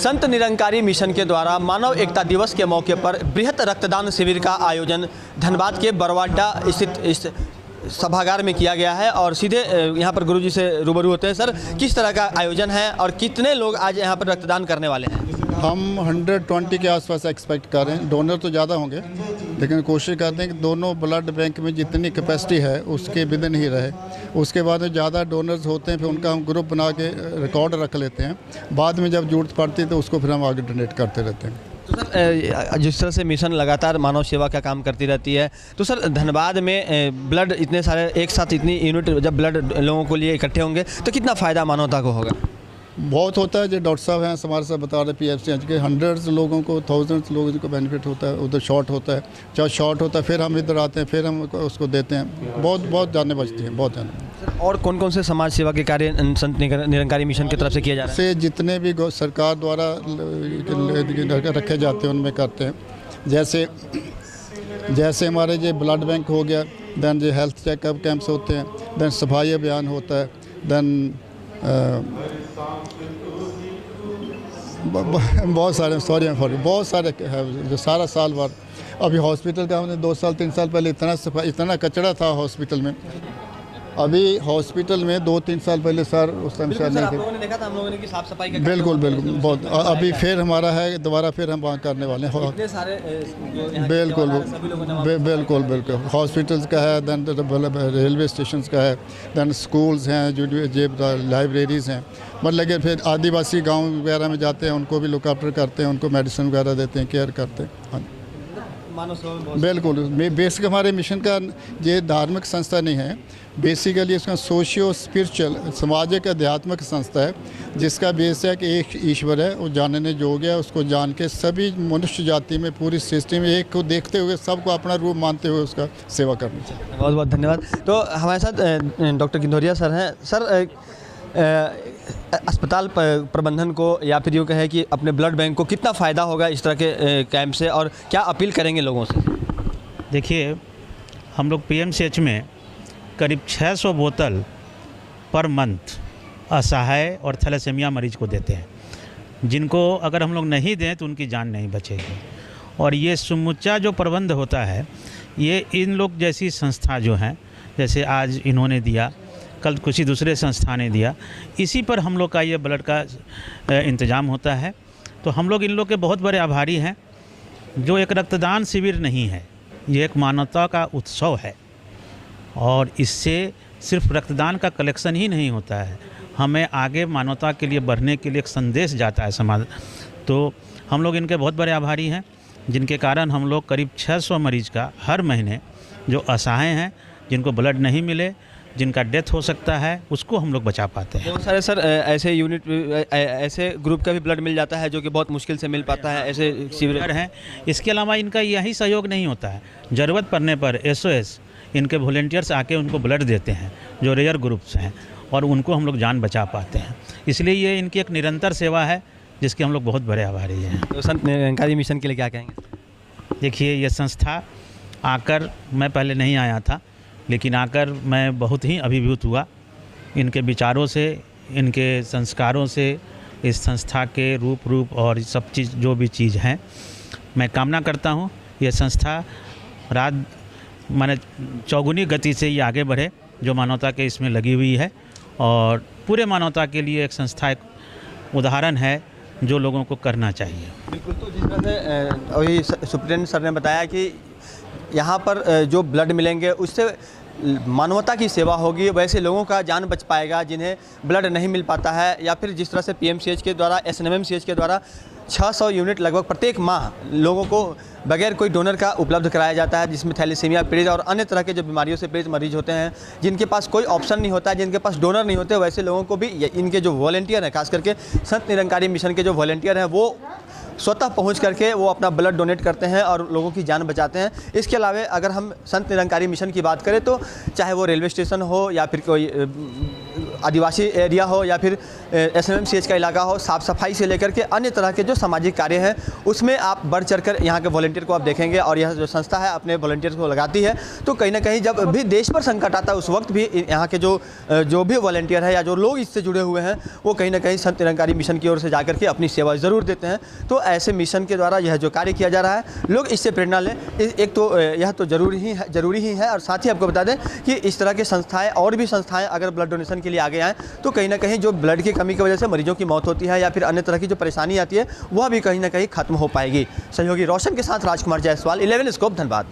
Sant Nirankari mission के द्वारा मानव एकता दिवस के मौके पर बृहत रक्तदान शिविर का आयोजन धनबाद के बरवाडा स्थित इस सभागार में किया गया है और सीधे यहाँ पर गुरुजी से रूबरू होते हैं। सर, किस तरह का आयोजन है और कितने लोग आज यहाँ पर रक्तदान करने वाले हैं? हम 120 के आसपास एक्सपेक्ट कर रहे हैं। डोनर तो ज़्यादा होंगे, लेकिन कोशिश करते हैं कि दोनों ब्लड बैंक में जितनी कैपेसिटी है उसके विदिन ही रहे। उसके बाद में ज़्यादा डोनर्स होते हैं, फिर उनका हम ग्रुप बना के रिकॉर्ड रख लेते हैं। बाद में जब जरूरत पड़ती है तो उसको फिर हम आगे डोनेट करते रहते हैं। तो सर, जिस तरह से मिशन लगातार मानव सेवा का काम करती रहती है, तो सर धनबाद में ब्लड इतने सारे एक साथ इतनी यूनिट जब ब्लड लोगों को लिए इकट्ठे होंगे तो कितना फ़ायदा मानवता को होगा? बहुत होता है। जो डॉक्टर साहब हैं हमारे साथ बता रहे PFC के 100 लोगों को 1000 लोगों को बेनिफिट होता है। उधर शॉर्ट होता है, चाहे शॉर्ट होता है, फिर हम इधर आते हैं, फिर हम उसको देते हैं। बहुत जाने बचती हैं, बहुत जाने। और कौन कौन से समाज सेवा के कार्य संत निरंकारी मिशन की तरफ से किया जा रहा है? से जितने भी सरकार द्वारा रखे जाते हैं उनमें करते हैं। जैसे हमारे जो ब्लड बैंक हो गया, दैन जो हेल्थ चेकअप कैंप्स होते हैं, दैन सफाई अभियान होता है, दैन बहुत सारे बहुत सारे है जो सारा साल भर। अभी हॉस्पिटल का हमने 2 साल 3 साल पहले इतना कचरा था हॉस्पिटल में। अभी हॉस्पिटल में 2-3 साल पहले सर उस टाइम शायद नहीं थे। देखा था हम लोगों ने कि साफ सफाई का बिल्कुल बहुत। अभी फिर हमारा है, दोबारा फिर हम वहाँ करने वाले हैं। इतने सारे बिल्कुल हॉस्पिटल्स का है, दैन रेलवे स्टेशन का है, दैन स्कूल्स हैं, जो लाइब्रेरीज़ हैं। मतलब फिर आदिवासी गांव वगैरह में जाते हैं, उनको भी लुक आफ्टर करते हैं, उनको मेडिसिन वगैरह देते हैं, केयर करते हैं। हाँ, बिल्कुल। बेसिक हमारे मिशन का ये धार्मिक संस्था नहीं है, बेसिकली इसका सोशियो स्पिरिचुअल सामाजिक आध्यात्मिक संस्था है, जिसका बेस है कि एक ईश्वर है, वो जानने योग्य है। उसको जान के सभी मनुष्य जाति में पूरी सृष्टि में एक को देखते हुए सबको अपना रूप मानते हुए उसका सेवा करनी चाहिए। बहुत बहुत धन्यवाद। तो हमारे साथ डॉक्टर गिंदोरिया सर हैं। सर, अस्पताल प्रबंधन को या फिर यूँ कहें कि अपने ब्लड बैंक को कितना फ़ायदा होगा इस तरह के कैंप से, और क्या अपील करेंगे लोगों से? देखिए, हम लोग PMCH में करीब 600 बोतल पर मंथ असहाय और थैलेसीमिया मरीज को देते हैं, जिनको अगर हम लोग नहीं दें तो उनकी जान नहीं बचेगी। और ये समुच्चा जो प्रबंध होता है, ये इन लोग जैसी संस्था जो हैं, जैसे आज इन्होंने दिया, कल किसी दूसरे संस्था ने दिया, इसी पर हम लोग का ये ब्लड का इंतज़ाम होता है। तो हम लोग इन लोग के बहुत बड़े आभारी हैं। जो एक रक्तदान शिविर नहीं है, ये एक मानवता का उत्सव है। और इससे सिर्फ रक्तदान का कलेक्शन ही नहीं होता है, हमें आगे मानवता के लिए बढ़ने के लिए एक संदेश जाता है समाज। तो हम लोग इनके बहुत बड़े आभारी हैं, जिनके कारण हम लोग करीब 600 मरीज का हर महीने जो असहाय हैं, जिनको ब्लड नहीं मिले, जिनका डेथ हो सकता है, उसको हम लोग बचा पाते हैं। बहुत सारे सर ऐसे यूनिट ऐसे ग्रुप का भी ब्लड मिल जाता है जो कि बहुत मुश्किल से मिल पाता है, ऐसे शिविर हैं। इसके अलावा इनका यही सहयोग नहीं होता है, ज़रूरत पड़ने पर SOS इनके वॉलंटियर्स आके उनको ब्लड देते हैं, जो रेयर ग्रुप्स हैं, और उनको हम लोग जान बचा पाते हैं। इसलिए ये इनकी एक निरंतर सेवा है, जिसके हम लोग बहुत बड़े आभारी हैं। तो संत निरंकारी मिशन के लिए क्या कहेंगे? देखिए, ये संस्था आकर, मैं पहले नहीं आया था, लेकिन आकर मैं बहुत ही अभिभूत हुआ इनके विचारों से, इनके संस्कारों से, इस संस्था के रूप और सब चीज़ जो भी चीज़ हैं। मैं कामना करता हूँ ये संस्था रात माने चौगुनी गति से ये आगे बढ़े, जो मानवता के इसमें लगी हुई है, और पूरे मानवता के लिए एक संस्था एक उदाहरण है जो लोगों को करना चाहिए। बिल्कुल। तो जिस तरह से अभी सुप्रिटेंडेंट सर ने बताया कि यहाँ पर जो ब्लड मिलेंगे उससे मानवता की सेवा होगी, वैसे लोगों का जान बच पाएगा जिन्हें ब्लड नहीं मिल पाता है। या फिर जिस तरह से PMCH के द्वारा, SNMMCH के द्वारा 600 यूनिट लगभग प्रत्येक माह लोगों को बगैर कोई डोनर का उपलब्ध कराया जाता है, जिसमें थैलेसीमिया पीड़ित और अन्य तरह के जो बीमारियों से पीड़ित मरीज होते हैं, जिनके पास कोई ऑप्शन नहीं होता है, जिनके पास डोनर नहीं होते, वैसे लोगों को भी इनके जो वॉलंटियर हैं, खास करके संत निरंकारी मिशन के जो वॉलंटियर हैं, वो स्वतः पहुंच करके वो अपना ब्लड डोनेट करते हैं और लोगों की जान बचाते हैं। इसके अलावा अगर हम संत निरंकारी मिशन की बात करें तो चाहे वो रेलवे स्टेशन हो या फिर कोई आदिवासी एरिया हो या फिर SMMCH का इलाका हो, साफ़ सफाई से लेकर के अन्य तरह के जो सामाजिक कार्य हैं उसमें आप बढ़ चढ़कर यहाँ के वॉलंटियर को आप देखेंगे। और यह जो संस्था है अपने वॉलंटियर्स को लगाती है, तो कहीं ना कहीं जब भी देश पर संकट आता है उस वक्त भी यहाँ के जो भी वॉलंटियर है या जो लोग इससे जुड़े हुए हैं वो कहीं ना कहीं संत निरंकारी मिशन की ओर से जाकर के अपनी सेवा ज़रूर देते हैं। तो ऐसे मिशन के द्वारा यह जो कार्य किया जा रहा है, लोग इससे प्रेरणा लें। एक तो यह तो ज़रूरी ही है और साथ ही आपको बता दें कि इस तरह की संस्थाएं और भी संस्थाएं अगर ब्लड डोनेशन के लिए आगे आएँ तो कहीं ना कहीं जो ब्लड की कमी की वजह से मरीजों की मौत होती है या फिर अन्य तरह की जो परेशानी आती है वह भी कहीं ना कहीं खत्म हो पाएगी। सहयोगी रोशन के साथ राजकुमार जायसवाल, 11 स्कोप, धनबाद।